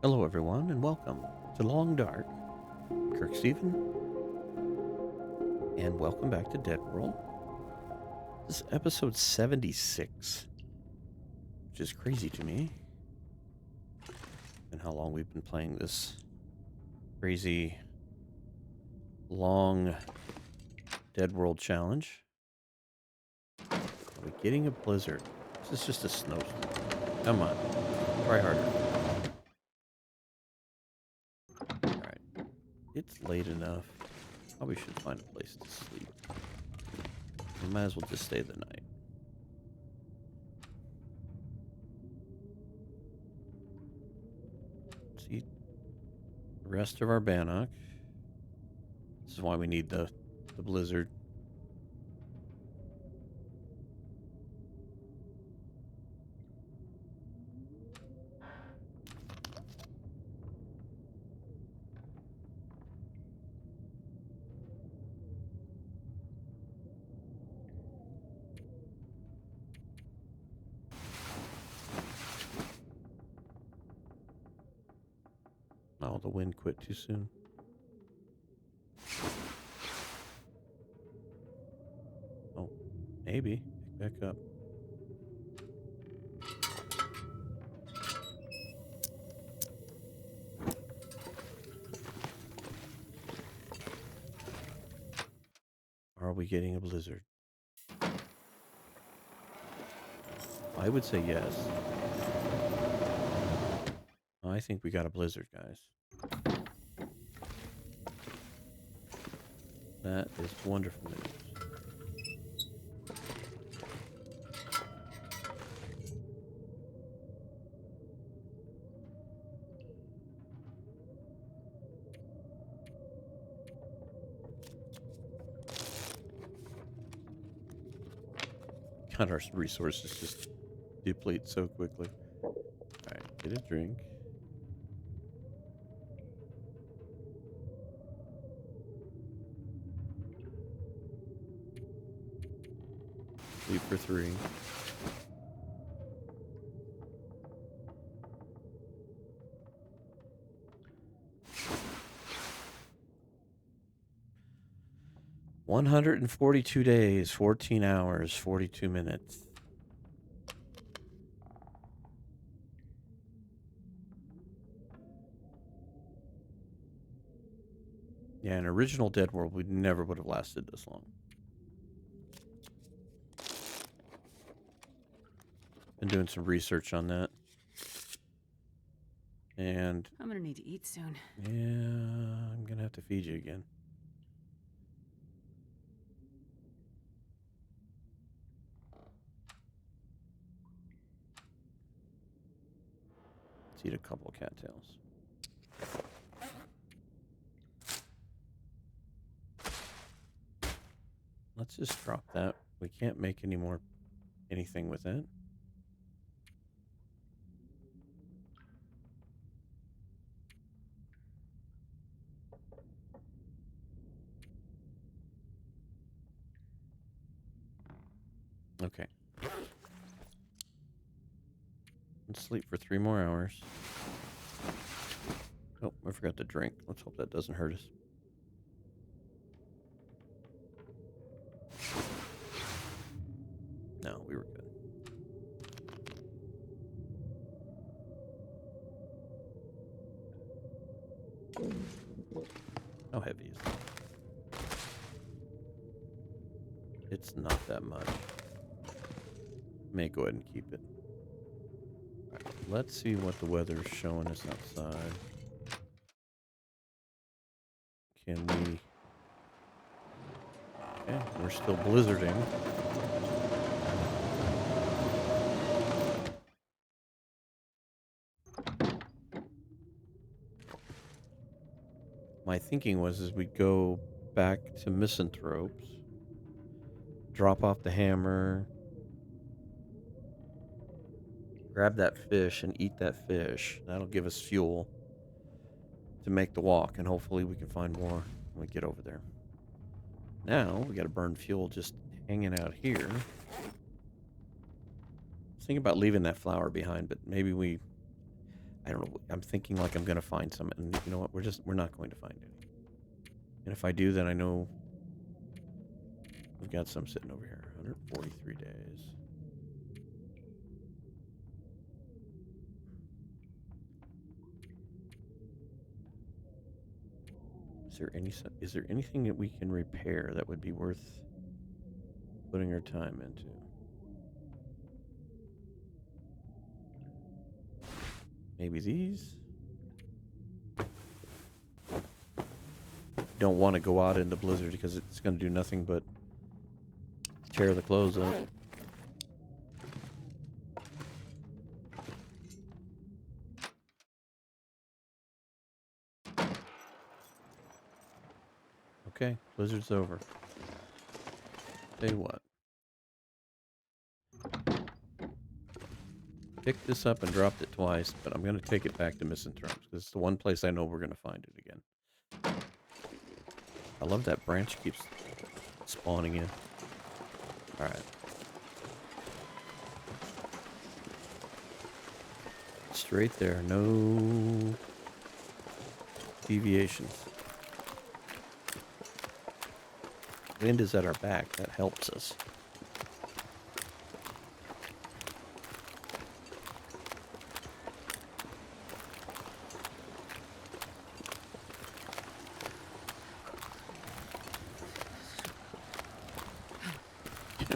Hello, everyone, and welcome to Long Dark. KirkSteven, and welcome back to DeadWorld. This is episode 76, which is crazy to me. And how long we've been playing this crazy, long DeadWorld challenge. Are we getting a blizzard? This is just a snowstorm. Come on, try harder. Alright, it's late enough. Probably should find a place to sleep. We might as well just stay the night. Let's eat the rest of our bannock. This is why we need the blizzard. Oh, the wind quit too soon. Oh, maybe. Pick back up. Are we getting a blizzard? I would say yes. I think we got a blizzard, guys. That is wonderful news. God, our resources just deplete so quickly. Alright, get a drink. Sleep for 3. "142 days, 14 hours, 42 minutes. Yeah, in original DeadWorld, we never would have lasted this long. Been doing some research on that. And I'm gonna need to eat soon. yeah, I'm gonna have to feed you again. Let's eat a couple cattails. Let's just drop that. We can't make anything with that. Okay. Let's sleep for 3 more hours. Oh, I forgot to drink. Let's hope that doesn't hurt us. No, we were good. How heavy is it? It's not that much. May go ahead and keep it. All right, let's see what the weather's showing us outside. Can we... Okay, we're still blizzarding. My thinking was as we go back to Misanthropes, drop off the hammer, grab that fish and eat that fish. That'll give us fuel to make the walk, and hopefully we can find more when we get over there. Now we got to burn fuel just hanging out here. I was thinking about leaving that flower behind, but maybe we I don't know. I'm thinking like I'm going to find some, and you know what? We're not going to find any. And if I do, then I know we've got some sitting over here. 143 days. Is there anything that we can repair that would be worth putting our time into? Maybe these? Don't want to go out into blizzard because it's going to do nothing but tear the clothes up. Okay, blizzard's over. Tell you what. Picked this up and dropped it twice, but I'm going to take it back to Missing Terms because it's the one place I know we're going to find it again. I love that branch keeps spawning in. Alright. Straight there, no deviations. Wind is at our back, that helps us.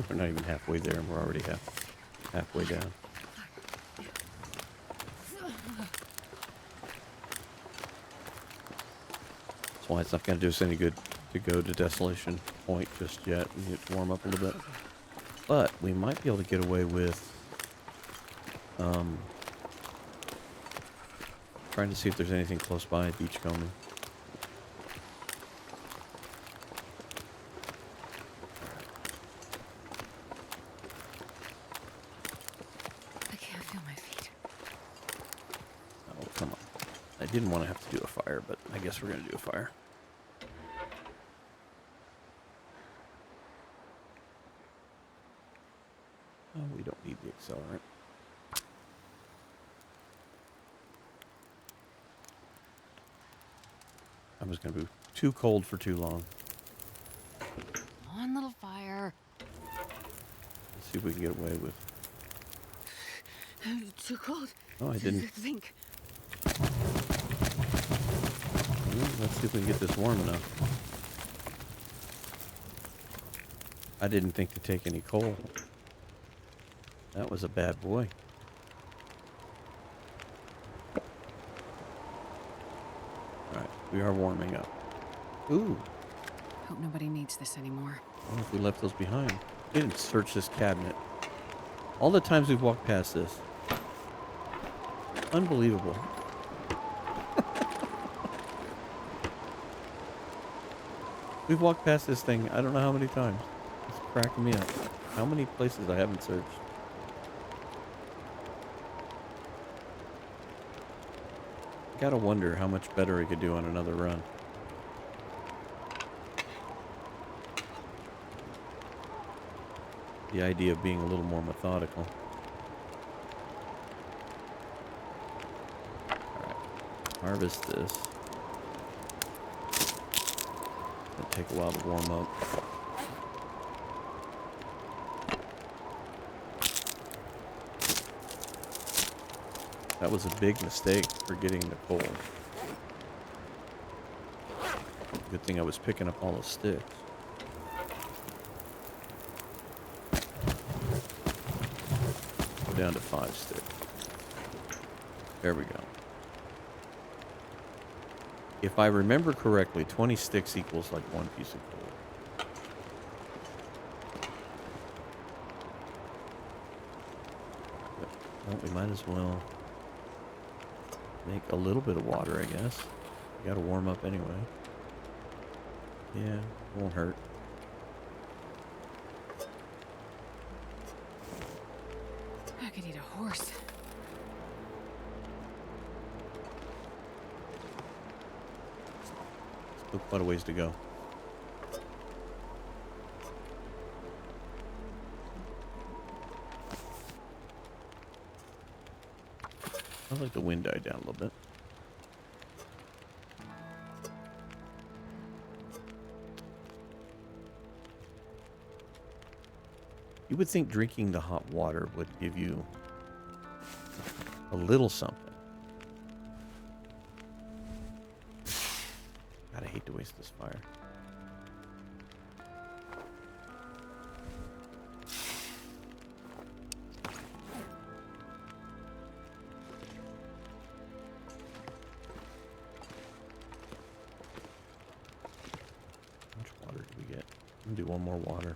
We're not even halfway there and we're already halfway down. That's why it's not going to do us any good to go to Desolation Point just yet. We need to warm up a little bit. But we might be able to get away with trying to see if there's anything close by beachcombing. I can't feel my feet. Oh, come on. I didn't want to have to do a fire, but I guess we're going to do a fire. Oh, we don't need the accelerant. I was going to be too cold for too long. Come on, little fire. Let's see if we can get away with. Too cold. Oh, I didn't. Think. Let's see if we can get this warm enough. I didn't think to take any coal. That was a bad boy. Alright, we are warming up. Ooh. Hope nobody needs this anymore. I wonder if we left those behind. We didn't search this cabinet. All the times we've walked past this. Unbelievable. We've walked past this thing I don't know how many times. It's cracking me up. How many places I haven't searched. Gotta wonder how much better we could do on another run. The idea of being a little more methodical. Alright. Harvest this. It'll take a while to warm up. That was a big mistake for getting the coal. Good thing I was picking up all the sticks. Go down to 5 sticks. There we go. If I remember correctly, 20 sticks equals like 1 piece of coal. Well, we might as well make a little bit of water, I guess. We gotta warm up anyway. Yeah, won't hurt. I could eat a horse. Still quite a ways to go. Oh, Sounds like the wind died down a little bit. You would think drinking the hot water would give you a little something. God, I hate to waste this fire. How much water do we get? I'm gonna do one more water.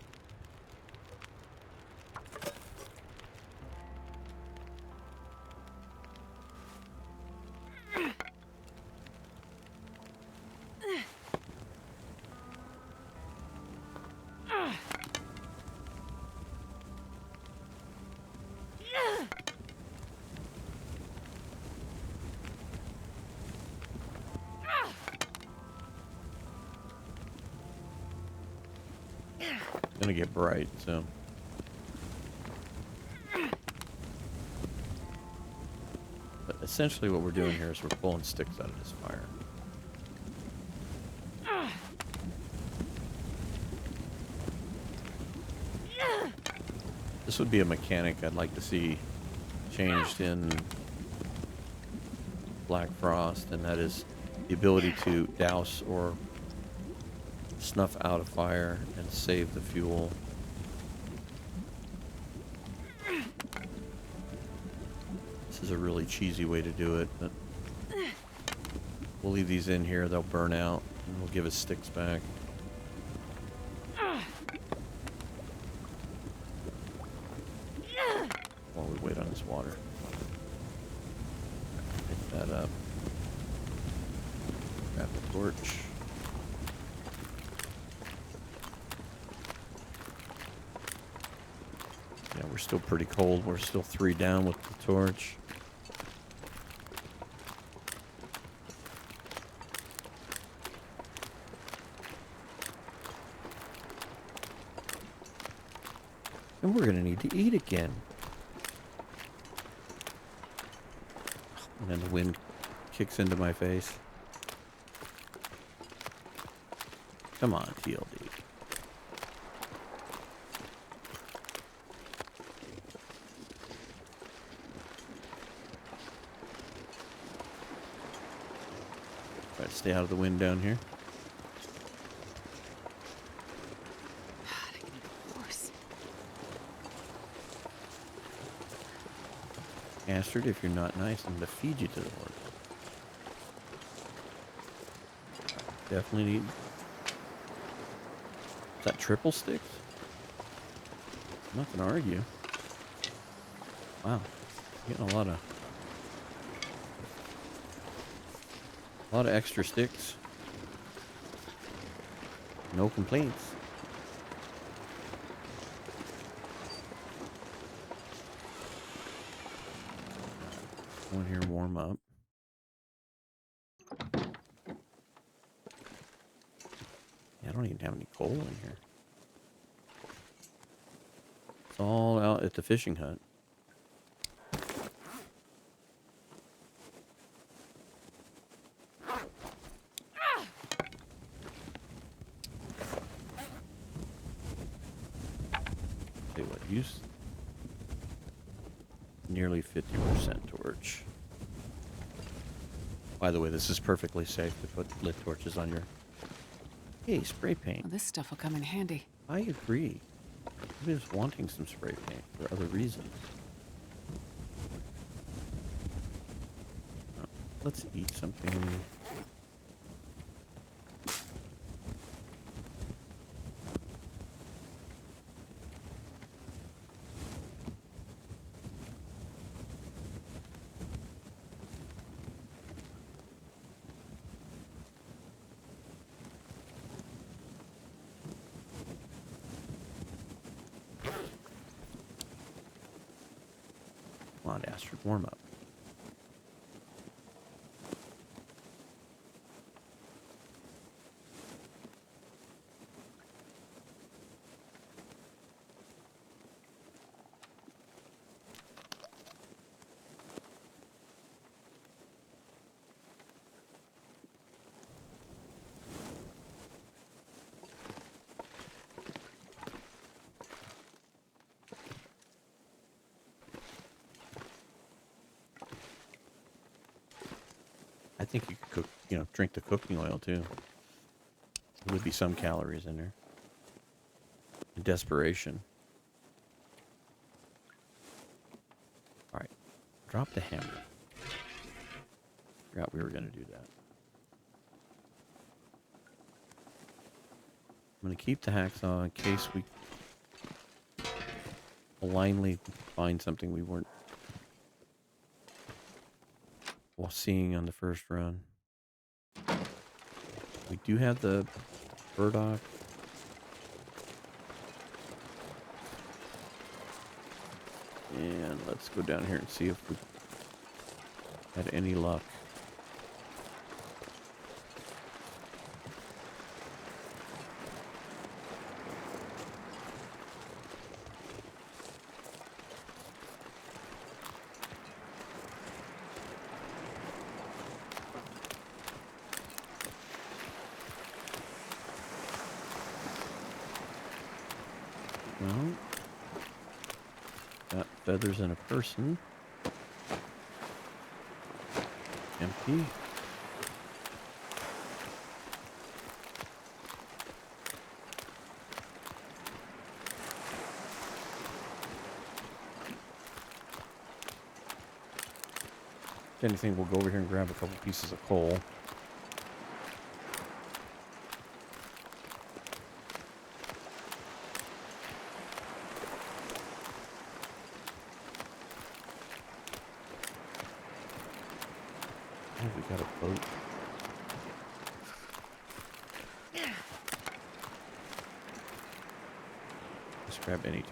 Gonna get bright, so but essentially what we're doing here is we're pulling sticks out of this fire. This would be a mechanic I'd like to see changed in Black Frost, and that is the ability to douse or snuff out a fire and save the fuel. This is a really cheesy way to do it, but we'll leave these in here. They'll burn out and we'll give us sticks back. While we wait on this water. Pick that up. Grab the torch. Yeah, we're still pretty cold. We're still 3 down with the torch. And we're gonna need to eat again. And then the wind kicks into my face. Come on, TLD. Try to stay out of the wind down here. God, I can eat a horse. Astrid, if you're not nice, I'm gonna feed you to the horse. Definitely need. Is that triple sticks? I'm not gonna argue. Wow, getting a lot of extra sticks. No complaints. Go in here, warm up. Yeah, I don't even have any coal in here. It's all out at the fishing hut. Say what, use nearly 50% torch. By the way, this is perfectly safe to put lit torches on your... Hey, spray paint. Well, this stuff will come in handy. I agree. I'm just wanting some spray paint for other reasons. Let's eat something. Come on, Astrid, warm up. I think you could cook, drink the cooking oil too. There would be some calories in there. In desperation. All right. Drop the hammer. Forgot we were going to do that. I'm going to keep the hacksaw in case we blindly find something we weren't seeing on the first run. We do have the burdock. And let's go down here and see if we had any luck. Well, got feathers and a person. Empty. If anything, we'll go over here and grab a couple pieces of coal. Oh, we got a boat. Just grab any torch.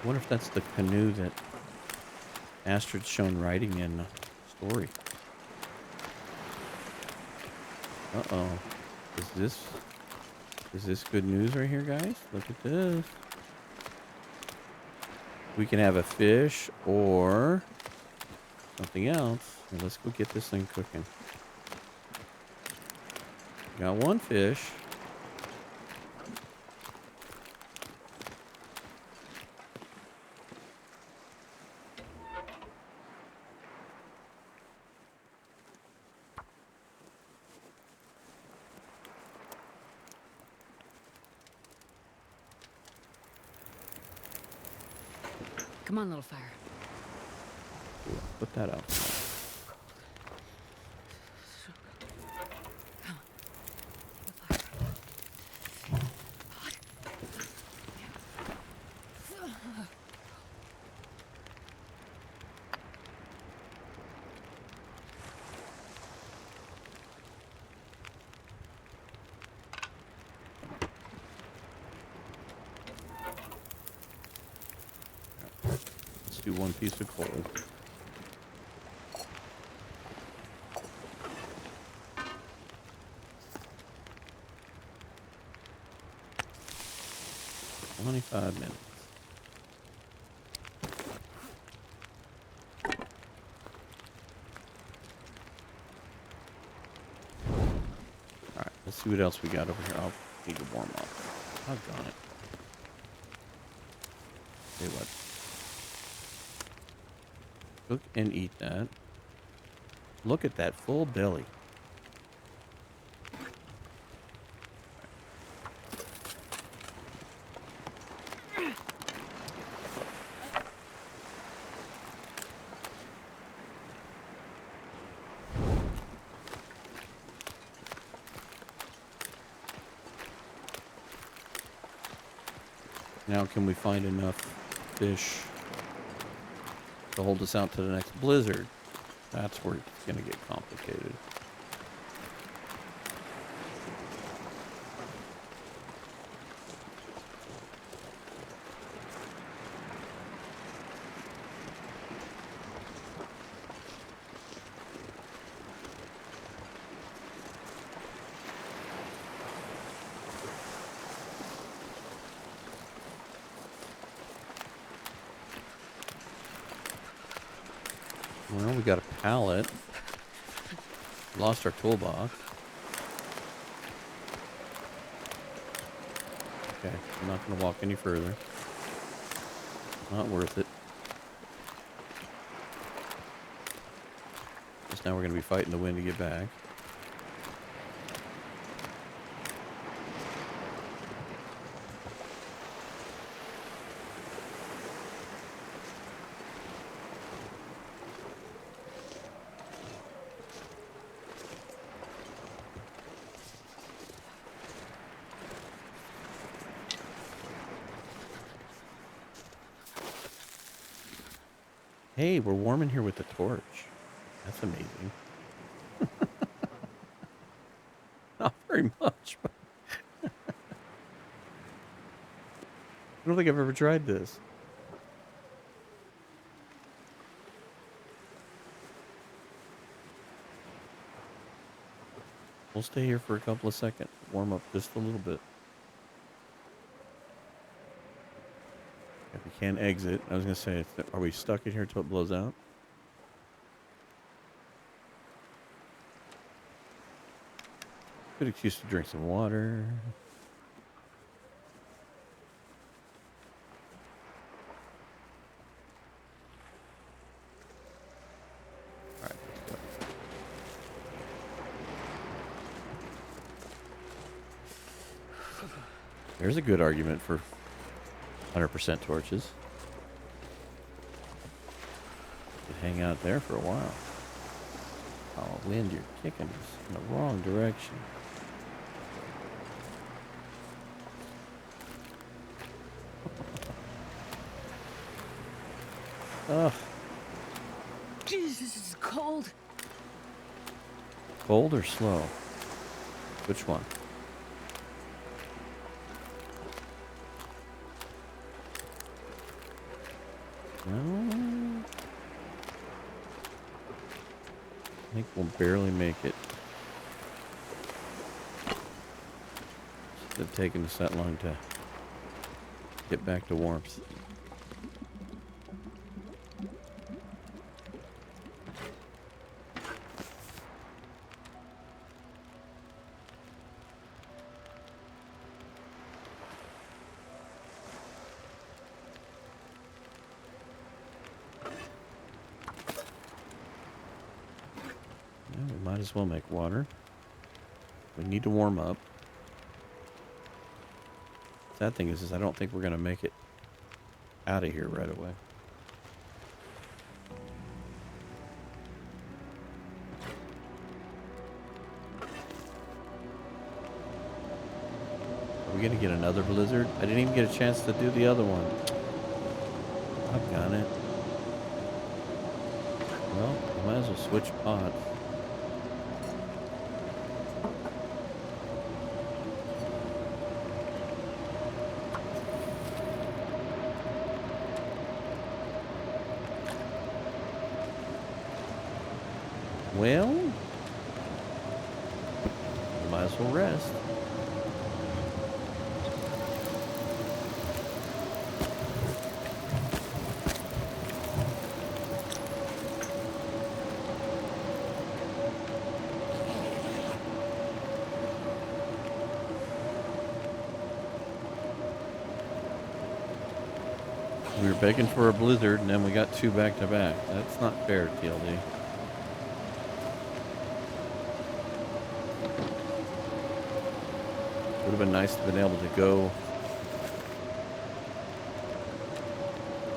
I wonder if that's the canoe that Astrid's shown riding in the story. Uh-oh. Is this good news right here, guys? Look at this. We can have a fish or something else. Here, let's go get this thing cooking. Got one fish. Come on, little fire. Ooh, put that out. Do one piece of coal. "25 minutes. Alright, let's see what else we got over here. I'll need to warm up. I've got it. Say what? Cook and eat that. Look at that full belly. Now can we find enough fish to hold us out to the next blizzard? That's where it's going to get complicated. Well, we got a pallet. Lost our toolbox. Okay, I'm not going to walk any further. Not worth it. Just now we're going to be fighting the wind to get back. Hey, we're warm in here with the torch. That's amazing. Not very much, but I don't think I've ever tried this. We'll stay here for a couple of seconds. Warm up just a little bit. If we can't exit, I was going to say, are we stuck in here till it blows out? Good excuse to drink some water. All right, let's go. There's a good argument for 100% torches. Could hang out there for a while. Oh, wind, you're kicking us in the wrong direction. Ugh. Jeez, this is cold. Cold or slow? Which one? No. I think we'll barely make it. It's taking us that long to get back to warmth. Might as well make water. We need to warm up. Sad thing is I don't think we're going to make it out of here right away. Are we going to get another blizzard? I didn't even get a chance to do the other one. I've got it. Well, we might as well switch pots. Well, might as well rest. We were begging for a blizzard, and then we got two back to back. That's not fair, TLD. Would have been nice to have been able to go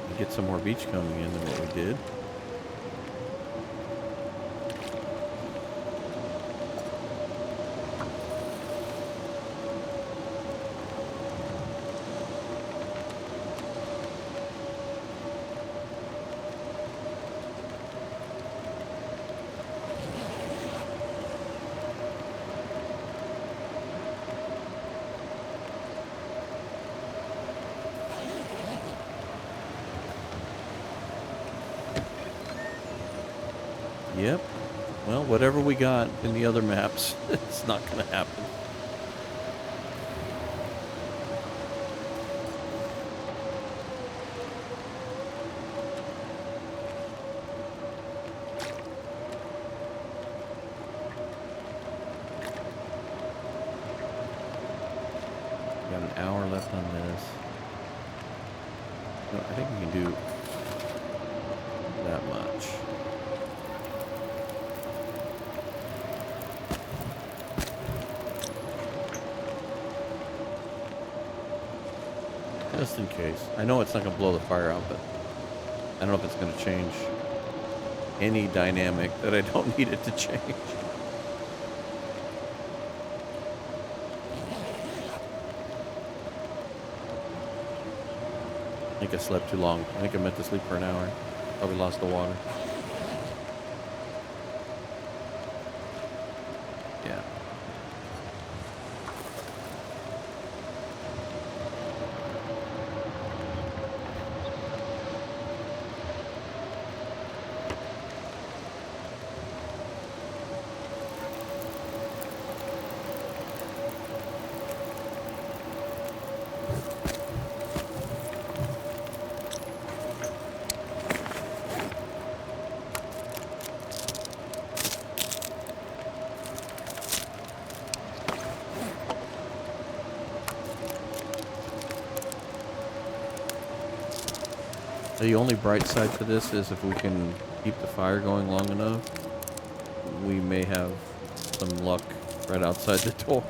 and get some more beach coming in than what we did. Yep. Well, whatever we got in the other maps, it's not going to happen. Got an hour left on this. No, I think we can do that much. Just in case. I know it's not going to blow the fire out, but I don't know if it's going to change any dynamic that I don't need it to change. I think I slept too long. I think I meant to sleep for an hour. Probably lost the water. Yeah. The only bright side to this is if we can keep the fire going long enough, we may have some luck right outside the door.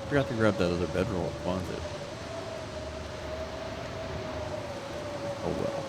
Forgot to grab that other bedroll closet. Oh well.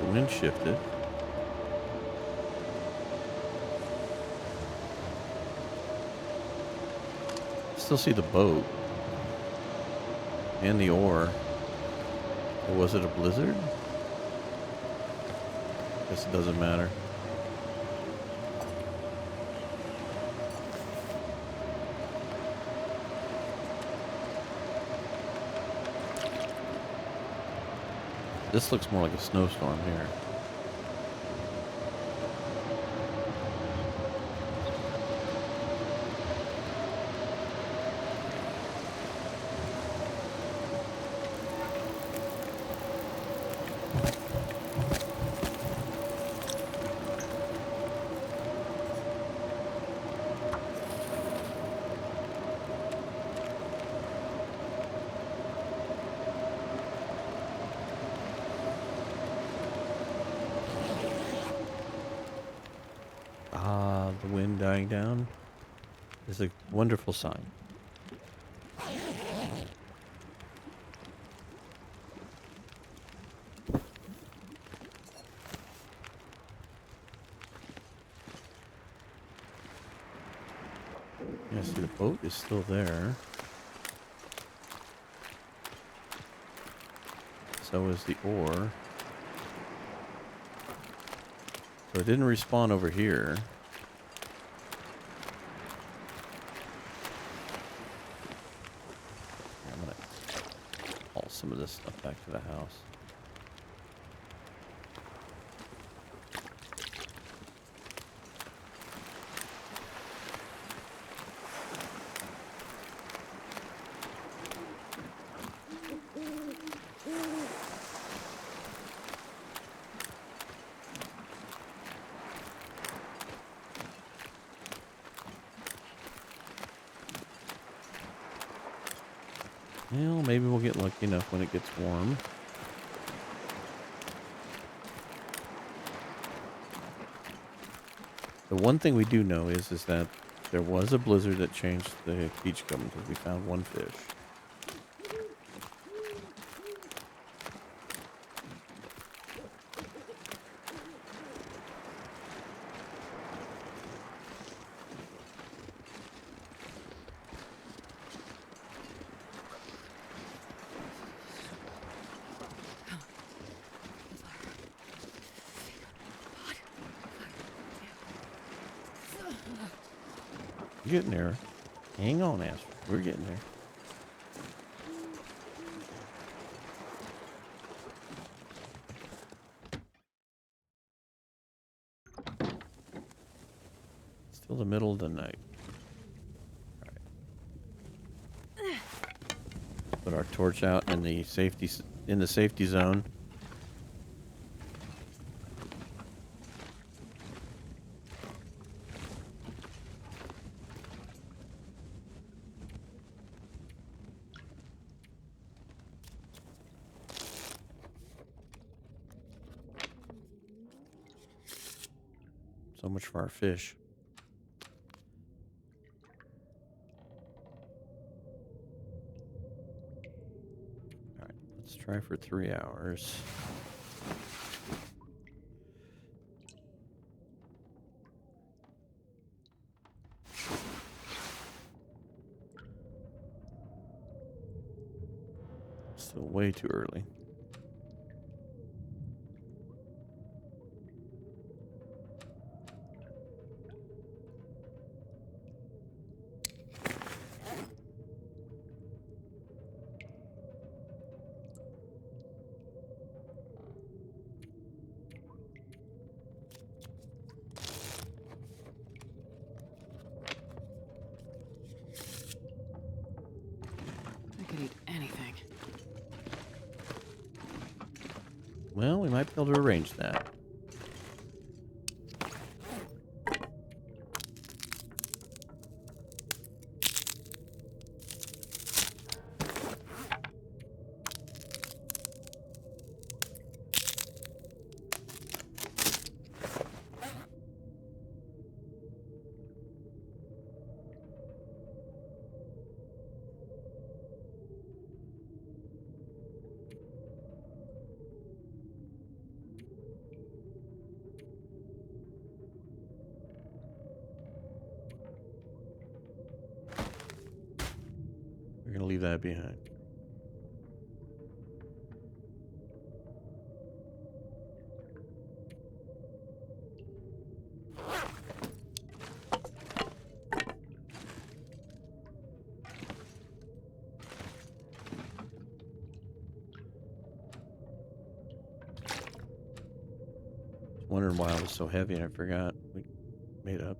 The wind shifted. Still see the boat and the oar. Or was it a blizzard? Guess it doesn't matter. This looks more like a snowstorm here. The wind dying down is a wonderful sign. Yeah, see, the boat is still there. So is the oar. So it didn't respawn over here. I'm gonna haul some of this stuff back to the house. Well, maybe we'll get lucky enough when it gets warm. The one thing we do know is that there was a blizzard that changed the beach coming because we found one fish. We're getting there. Hang on, Astrid. We're getting there. Still the middle of the night. All right. Put our torch out in the safety zone. So much for our fish. All right, let's try for 3 hours. Still way too early. I could eat anything. Well, we might be able to arrange that. We're going to leave that behind. Wondering why it was so heavy and I forgot. We made up.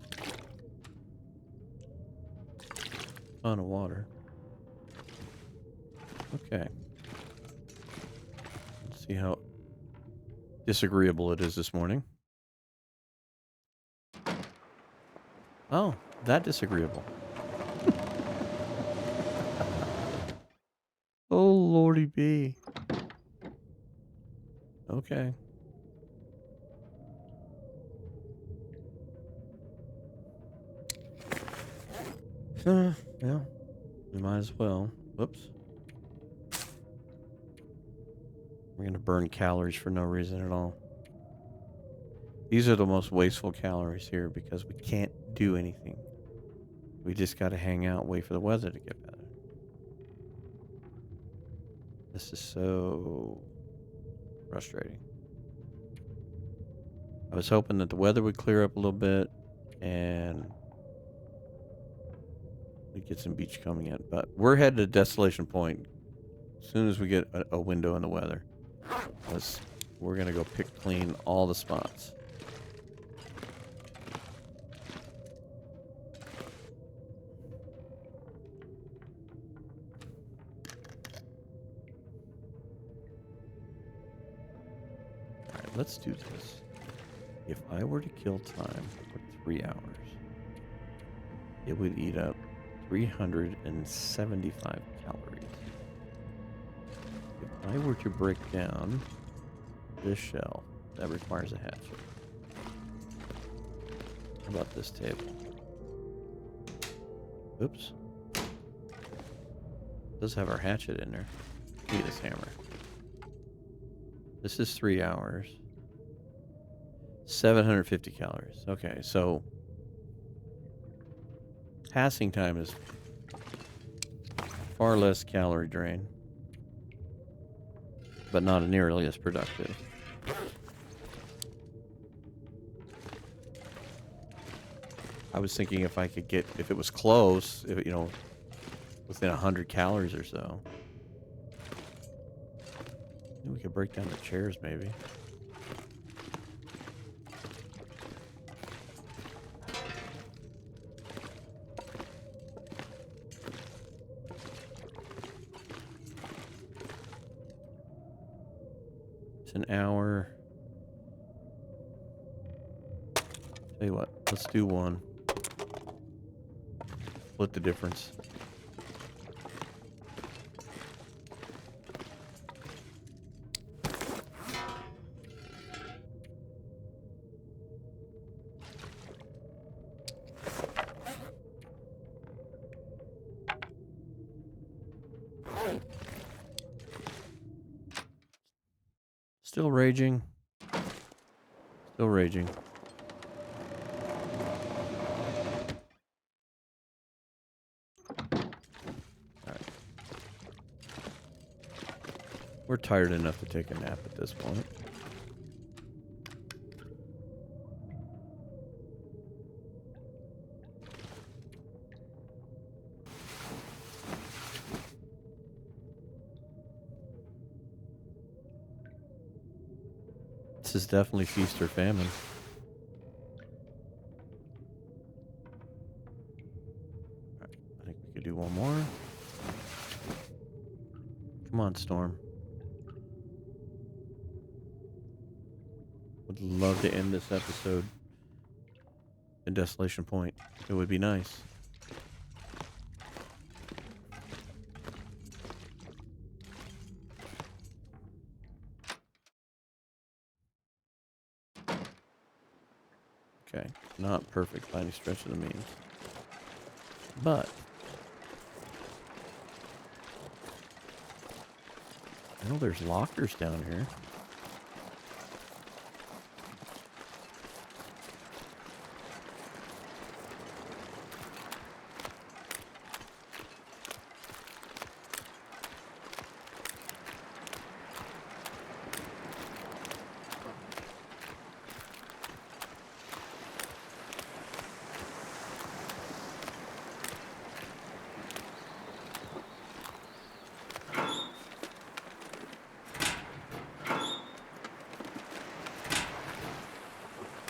Ton of water. Okay. Let's see how disagreeable it is this morning. Oh, that disagreeable. Oh, Lordy B. Okay. Yeah, we might as well. Whoops. We're going to burn calories for no reason at all. These are the most wasteful calories here because we can't do anything. We just got to hang out, wait for the weather to get better. This is so frustrating. I was hoping that the weather would clear up a little bit and we'd get some beach coming in. But we're headed to Desolation Point as soon as we get a window in the weather. We're going to go pick clean all the spots. Alright, let's do this. If I were to kill time for 3 hours, it would eat up 375 calories. If I were to break down this shell, that requires a hatchet. How about this table? Oops. It does have our hatchet in there. Look at this hammer. This is 3 hours. 750 calories. Okay, so passing time is far less calorie drain, but not nearly as productive. I was thinking if I could get, if it was close, if, within 100 calories or so. Maybe we could break down the chairs, maybe. It's an hour. Tell you what, let's do one. Split the difference. Still raging. Still raging. Alright. We're tired enough to take a nap at this point. This is definitely feast or famine. Alright, I think we could do one more. Come on, Storm. Would love to end this episode in Desolation Point. It would be nice. Okay, not perfect by any stretch of the means. But I know there's lockers down here.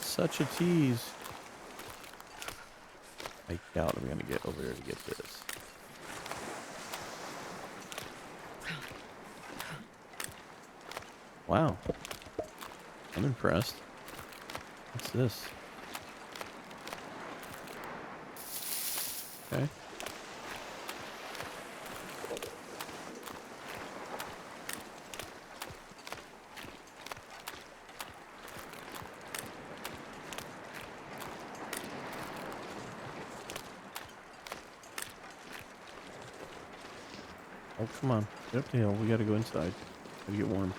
Such a tease. I doubt I'm gonna get over there to get this. Wow. I'm impressed. What's this? Okay. Oh, come on. Get up the hill. We gotta go inside. Gotta get warm.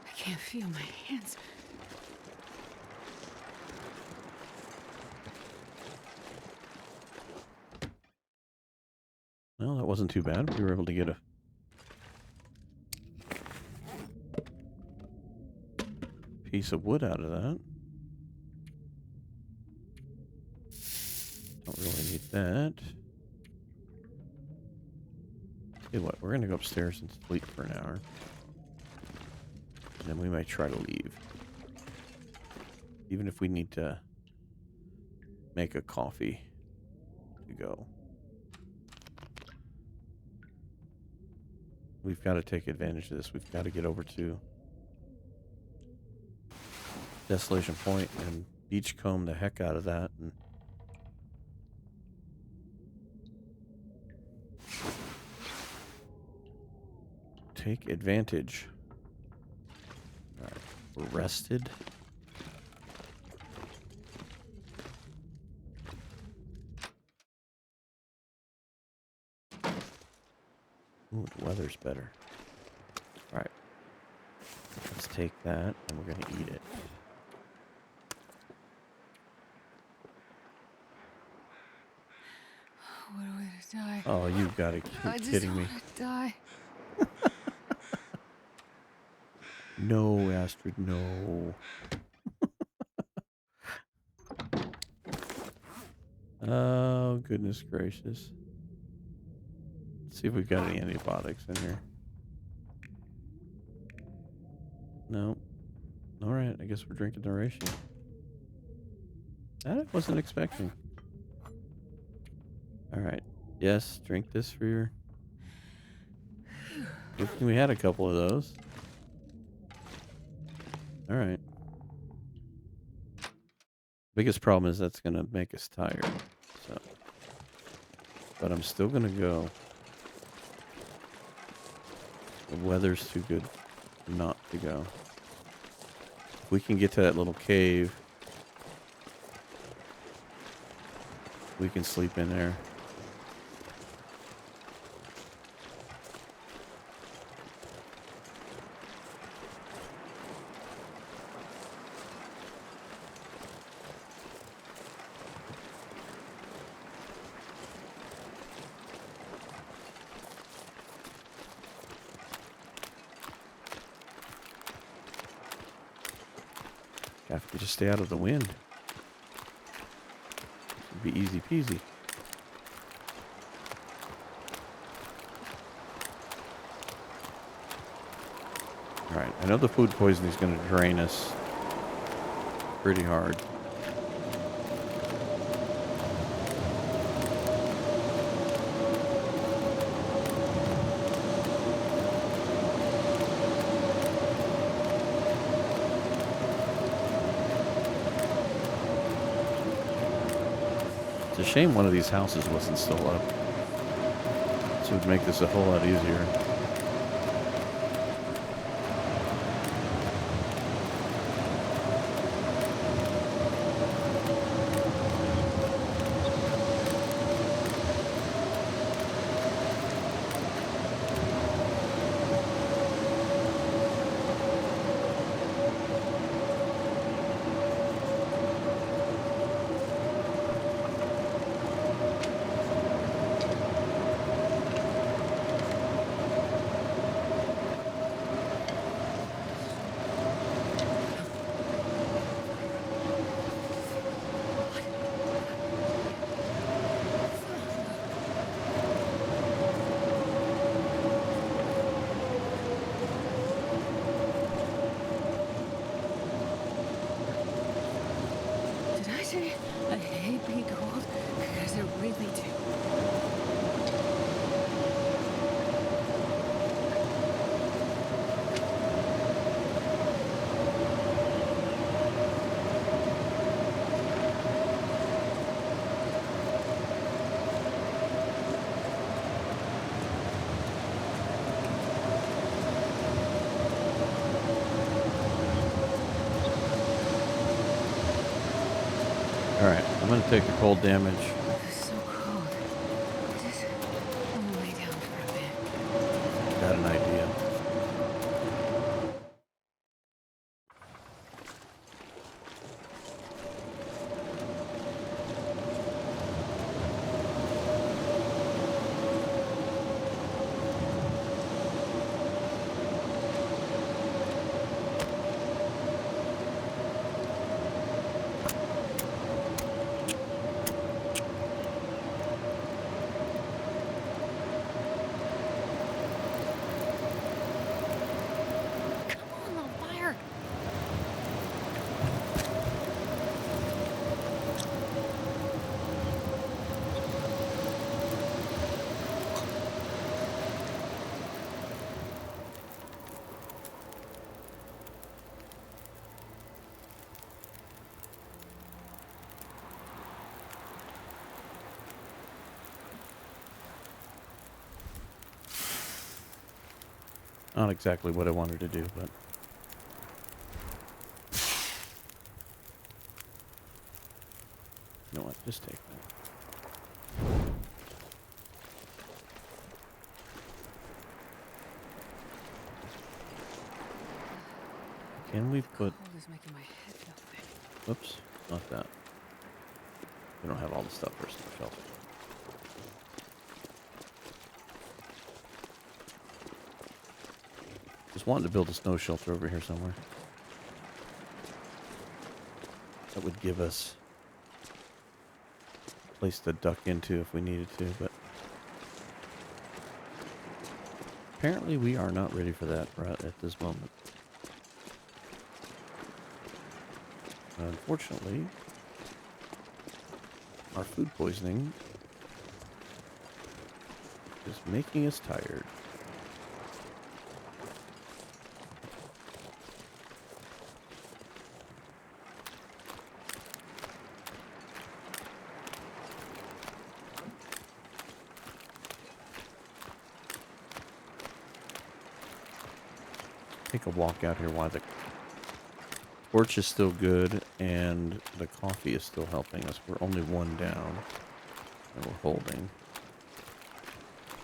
I can't feel my hands. Well, that wasn't too bad. We were able to get a piece of wood out of that. Don't really need that. Tell you what, we're gonna go upstairs and sleep for an hour. And then we might try to leave. Even if we need to make a coffee to go. We've got to take advantage of this. We've got to get over to Desolation Point and beachcomb the heck out of that. And take advantage. Alright, we're rested. Ooh, the weather's better. Alright. Let's take that and we're gonna eat it. What a way to die. Oh, you gotta I keep just kidding want me. to die. No, Astrid, no. Oh, goodness gracious. Let's see if we've got any antibiotics in here. No. Alright, I guess we're drinking the ratio. That I wasn't expecting. Alright. Yes, drink this for your... Good thing we had a couple of those. Alright. Biggest problem is that's gonna make us tired. So, but I'm still gonna go. The weather's too good not to go. If we can get to that little cave, we can sleep in there. Have to just stay out of the wind. It'd be easy peasy. Alright, I know the food poisoning is going to drain us pretty hard. It's a shame one of these houses wasn't still up. This would make this a whole lot easier. Did I say I hate being cold? Because I really do. Alright, I'm going to take the cold damage. It's so cold. Just I'm gonna lay down for a bit. Got an idea. Come on, little fire. Not exactly what I wanted to do, but... You know what? Just take that. Can we put... Cold is making my head feel thick. Oops, not that. We don't have all the stuff for a snow shelter. Just wanted to build a snow shelter over here somewhere. That would give us a place to duck into if we needed to, but apparently we are not ready for that right at this moment. Unfortunately, our food poisoning is making us tired. Take a walk out here while the torch is still good and the coffee is still helping us. We're only one down and we're holding.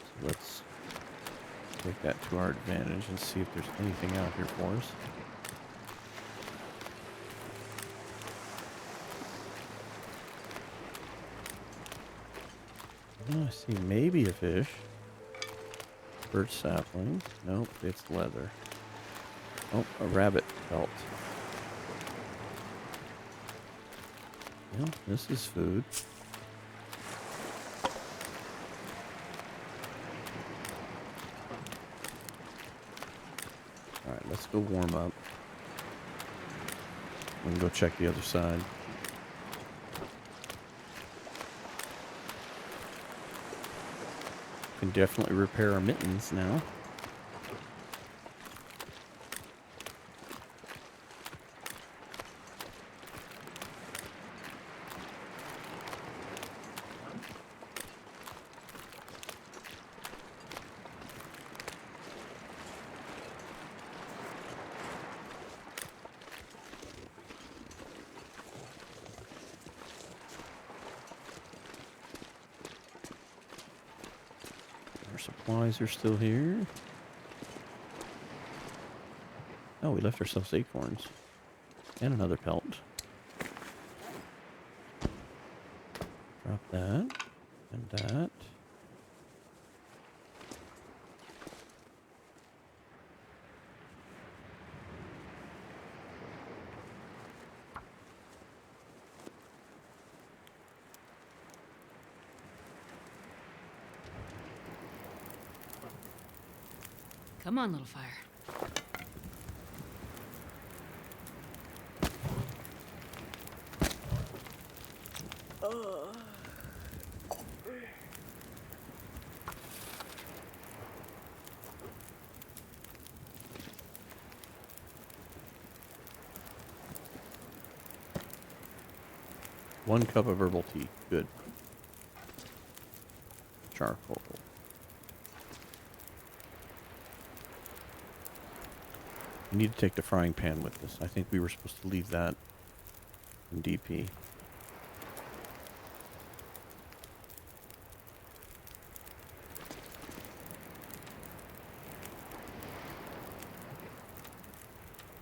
So let's take that to our advantage and see if there's anything out here for us. Oh, I see maybe a fish. Birch sapling. Nope, it's leather. Oh, a rabbit pelt. Well, this is food. Alright, let's go warm up. We can go check the other side. Can definitely repair our mittens now. Our supplies are still here. Oh, we left ourselves acorns. And another pelt. Drop that. And that. Come on, little fire. One cup of herbal tea. Good. Charcoal. We need to take the frying pan with us. I think we were supposed to leave that in DP.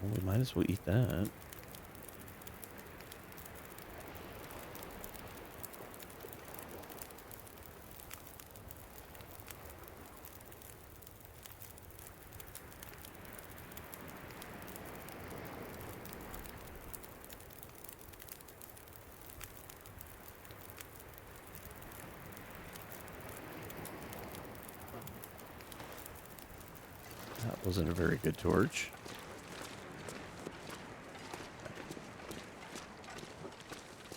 Well, we might as well eat that. That wasn't a very good torch.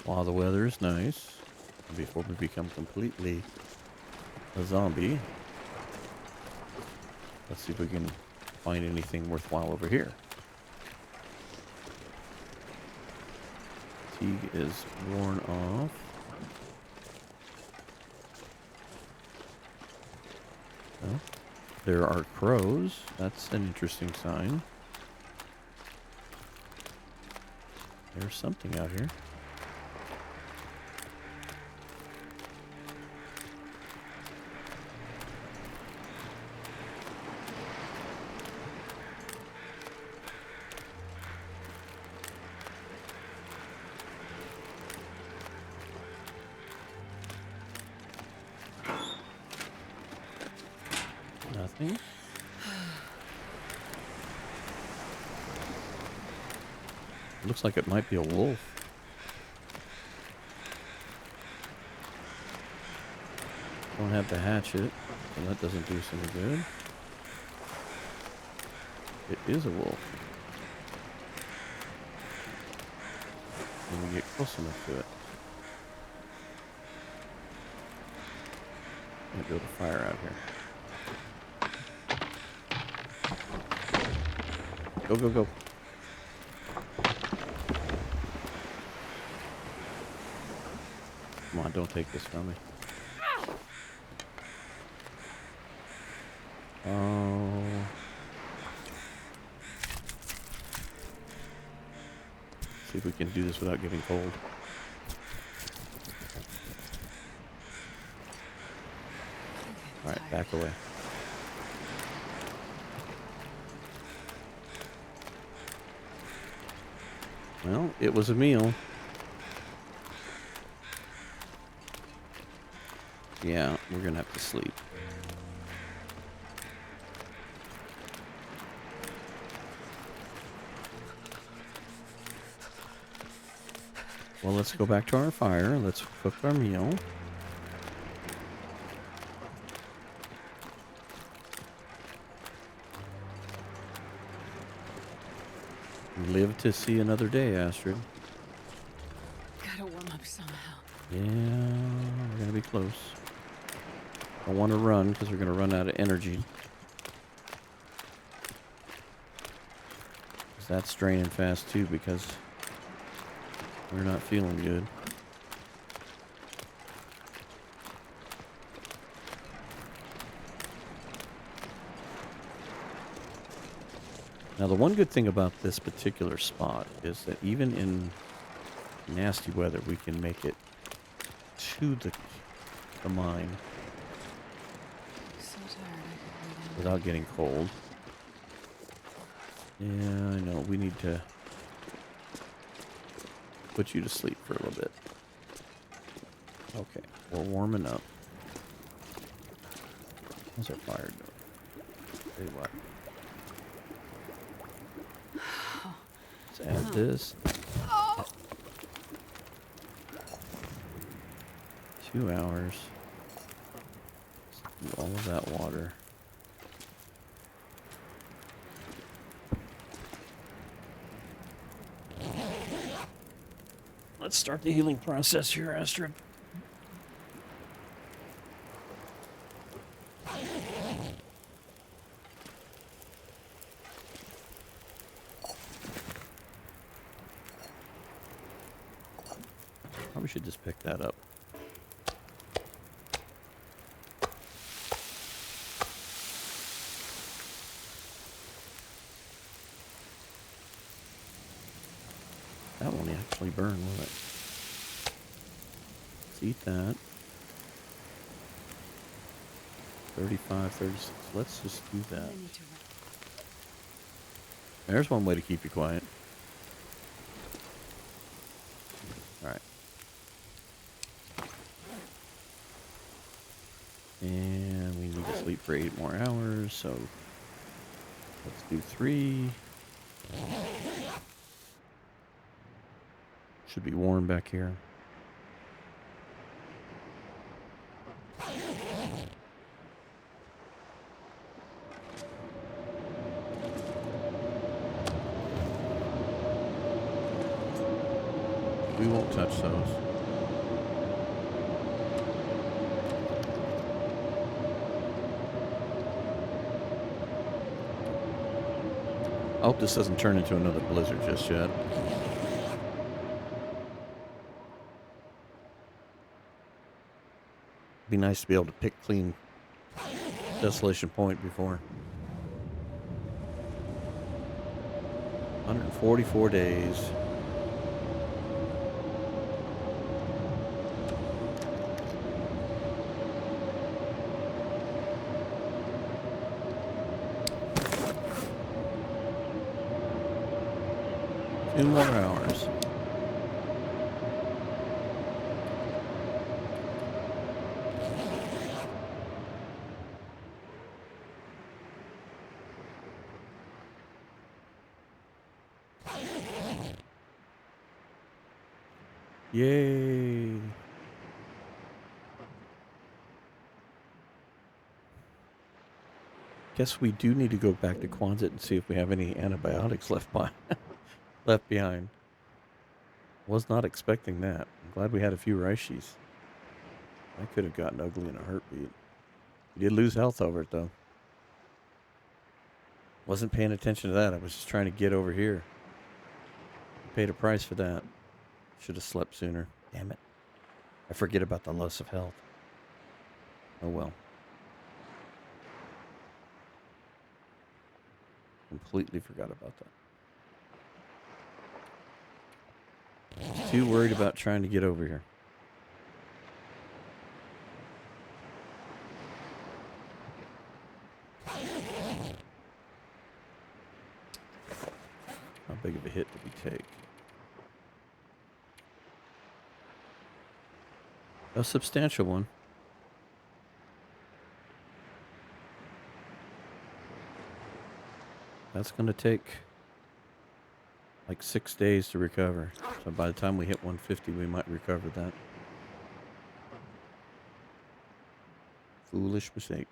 While the weather is nice, before we become completely a zombie, let's see if we can find anything worthwhile over here. Fatigue is worn off. Well, there are crows. That's an interesting sign. There's something out here. anything. Looks like it might be a wolf. Don't have the hatchet, so that doesn't do us any good. It is a wolf. When we get close enough to it. I'm gonna build a fire out here. Go, go, go. Come on, don't take this from me. Oh. See if we can do this without getting cold. Alright, back away. Well, it was a meal. Yeah, we're gonna have to sleep. Well, let's go back to our fire. Let's cook our meal. Live to see another day, Astrid. Gotta warm up somehow. Yeah, we're gonna be close. I want to run because we're gonna run out of energy. That's draining fast too because we're not feeling good. Now the one good thing about this particular spot is that even in nasty weather we can make it to the mine So tired I could lay down. without getting cold. Yeah, I know. We need to put you to sleep for a little bit. Okay, we're warming up. How's our fire doing? Tell you what. Let's add this. 2 hours. Let's do all of that water. Let's start the healing process here, Astrid. Probably should just pick that up. That won't actually burn, will it? Let's eat that. 35, 36. Let's just do that. I need to run. There's one way to keep you quiet. Alright. And we need to sleep for 8 more hours, so let's do 3. Should be warm back here. We won't touch those. I hope this doesn't turn into another blizzard just yet. Be nice to be able to pick clean Desolation Point before. 144 days. Two more hours. Yay! Guess we do need to go back to Quonset and see if we have any antibiotics left behind. Was not expecting that. I'm glad we had a few Reichis. I could have gotten ugly in a heartbeat. We did lose health over it, though. Wasn't paying attention to that. I was just trying to get over here. Paid a price for that. Should have slept sooner. Damn it. I forget about the loss of health. Oh well. Completely forgot about that. Too worried about trying to get over here. How big of a hit did we take? A substantial one. That's going to take like 6 days to recover. So by the time we hit 150, we might recover that. Foolish mistake.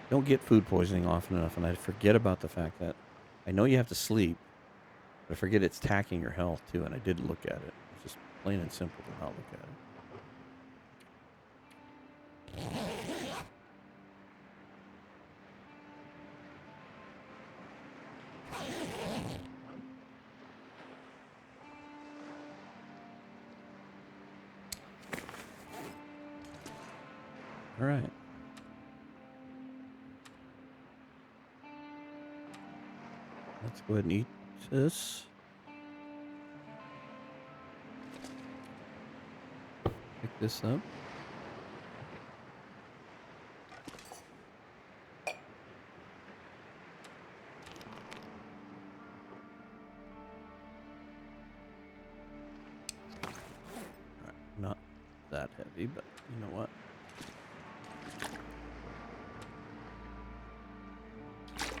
Don't get food poisoning often enough, and I forget about the fact that I know you have to sleep, but I forget it's tacking your health too, and I did look at it. It's just plain and simple to not look at it. All right. Let's go ahead and eat this. Pick this up. All right, not that heavy, but you know what?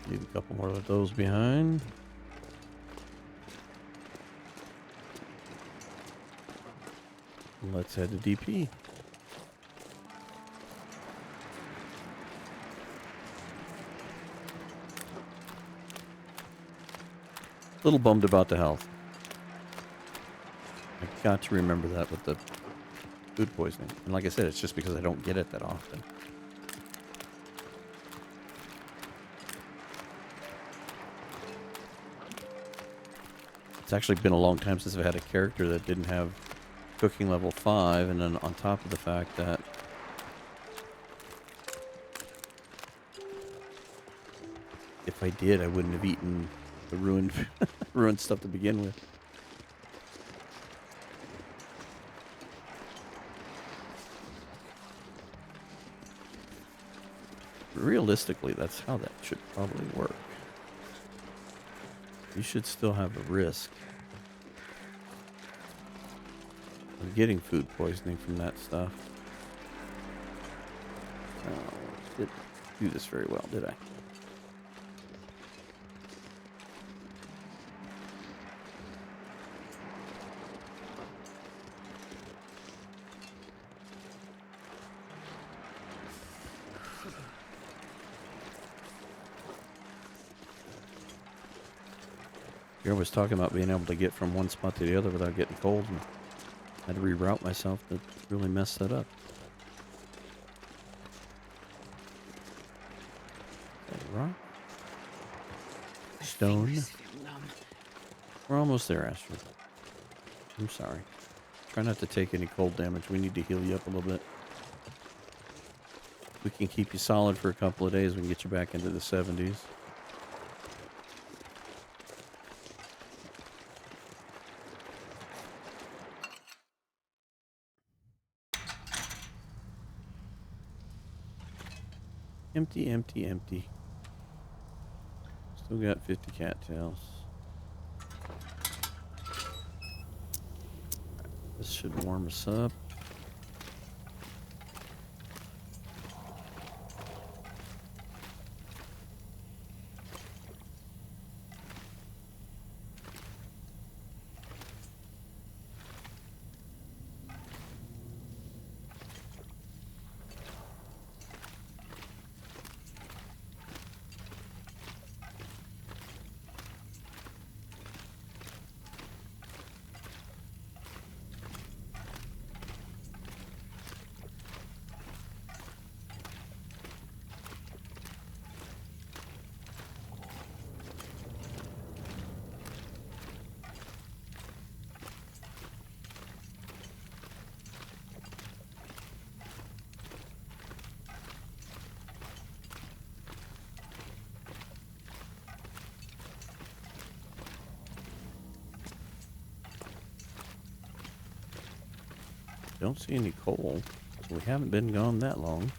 Leave a couple more of those behind. Let's head to DP. A little bummed about the health. I got to remember that with the food poisoning. And like I said, it's just because I don't get it that often. It's actually been a long time since I've had a character that didn't have cooking level 5, and then on top of the fact that if I did, I wouldn't have eaten the ruined stuff to begin with. Realistically, that's how that should probably work. You should still have a risk of getting food poisoning from that stuff. Oh, didn't do this very well, did I? Here I was talking about being able to get from one spot to the other without getting cold, and I had to reroute myself to really mess that up. Is that rock? Stone. We're almost there, Astrid. I'm sorry. Try not to take any cold damage. We need to heal you up a little bit. If we can keep you solid for a couple of days, we can get you back into the 70s. Empty, empty, empty. Still got 50 cattails. This should warm us up. Don't see any coal. We haven't been gone that long.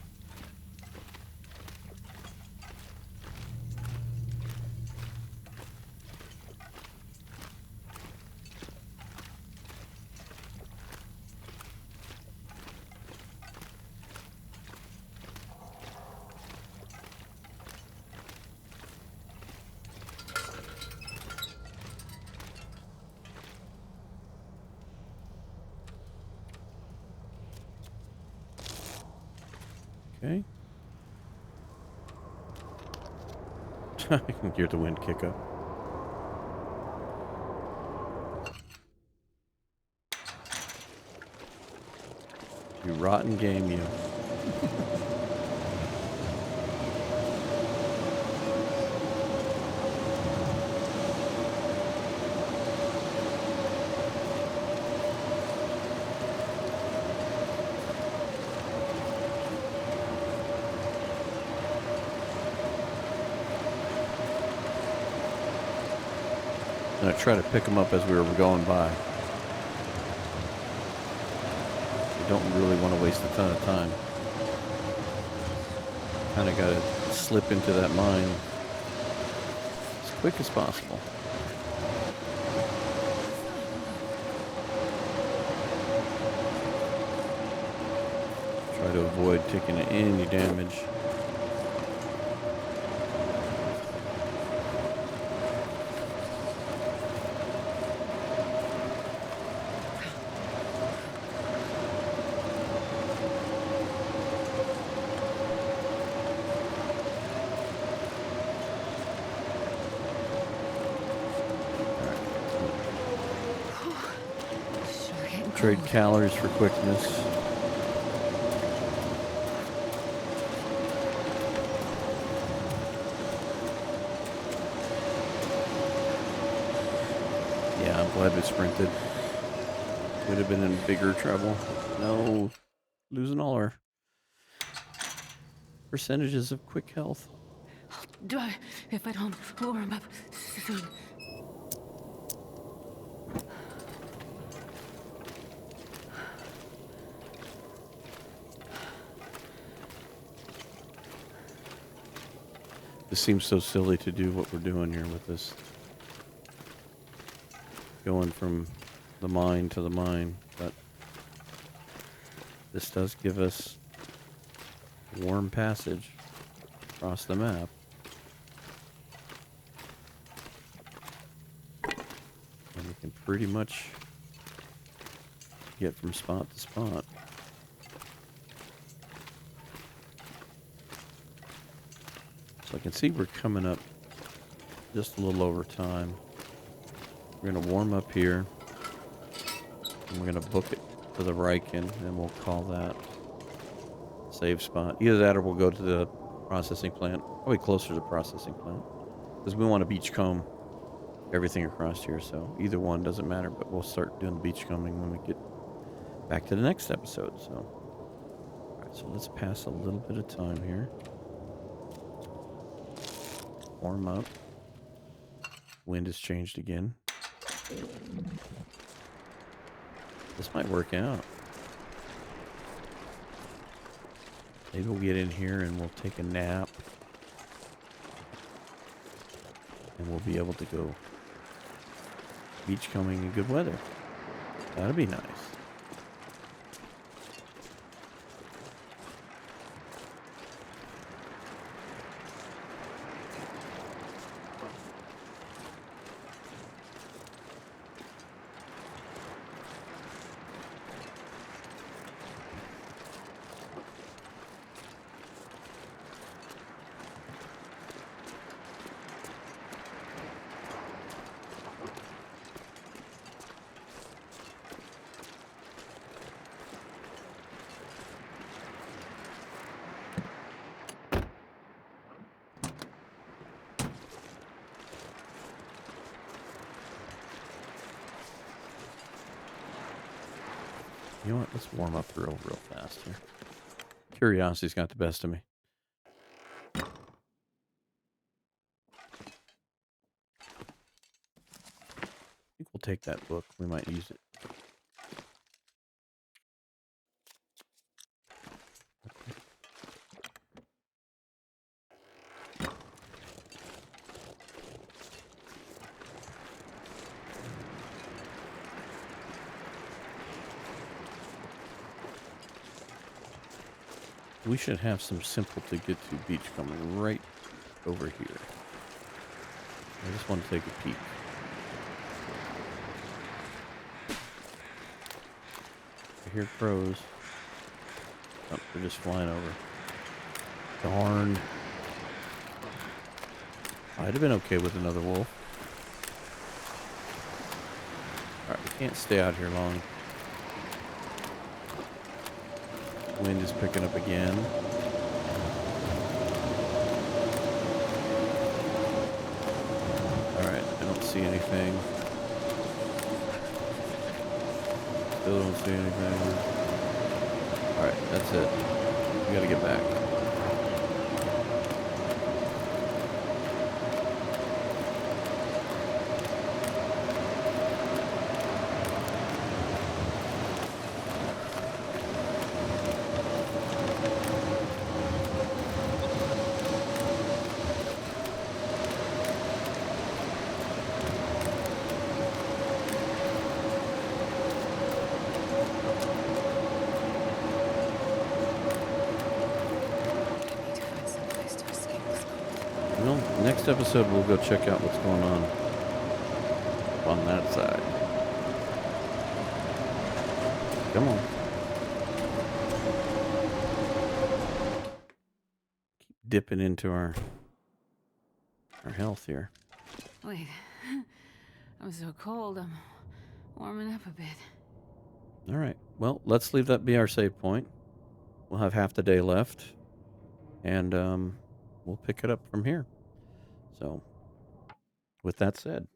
Okay. I can hear the wind kick up. You rotten game, you. And I try to pick them up as we were going by. You don't really want to waste a ton of time. Kind of got to slip into that mine as quick as possible. Try to avoid taking any damage. Trade calories for quickness. Yeah, I'm glad we sprinted. Would have been in bigger trouble. No, losing all our percentages of quick health. Die if I don't warm up soon. This seems so silly to do what we're doing here with this. Going from the mine to the mine, but this does give us warm passage across the map. And we can pretty much get from spot to spot. So I can see we're coming up just a little over time. We're going to warm up here. And we're going to book it to the Riken, and we'll call that save spot. Either that or we'll go to the processing plant. Probably closer to the processing plant. Because we want to beachcomb everything across here. So either one doesn't matter, but we'll start doing the beachcombing when we get back to the next episode. So, all right, so let's pass a little bit of time here. Warm up. Wind has changed again. This might work out. Maybe we'll get in here and we'll take a nap. And we'll be able to go beachcombing in good weather. That'd be nice. You know what? Let's warm up real fast here. Curiosity's got the best of me. I think we'll take that book. We might use it. we should have some simple to get to beach coming right over here. I just want to take a peek. I hear crows. Oh, they're just flying over. Darn. I'd have been okay with another wolf. Alright, we can't stay out here long. Wind is picking up again. Alright, I don't see anything. Still don't see anything. Alright, that's it. We gotta get back. I need to find some place to escape this cold. Well, next episode we'll go check out what's going on that side. Come on. Keep dipping into our health here. Wait. I'm so cold. I'm warming up a bit. All right. Well, let's leave that be our save point. We'll have half the day left, and we'll pick it up from here. So, with that said,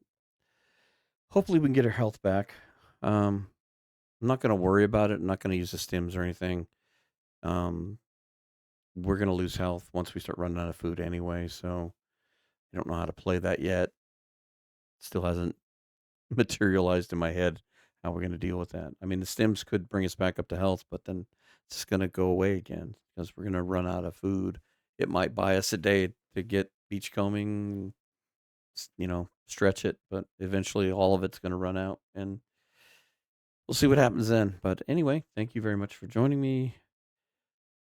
hopefully we can get our health back. I'm not going to worry about it. I'm not going to use the stims or anything. We're going to lose health once we start running out of food anyway, so I don't know how to play that yet. Still hasn't materialized in my head how we're going to deal with that. I mean, the stims could bring us back up to health, but then it's just going to go away again because we're going to run out of food. It might buy us a day to get beachcombing, stretch it, but eventually all of it's going to run out, and we'll see what happens then. But anyway, thank you very much for joining me.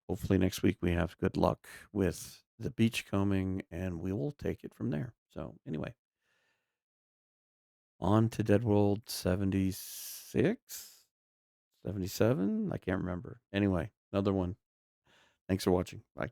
Hopefully next week we have good luck with the beachcombing, and we will take it from there. So anyway, on to DeadWorld 76, 77. I can't remember. Anyway, another one. Thanks for watching. Bye.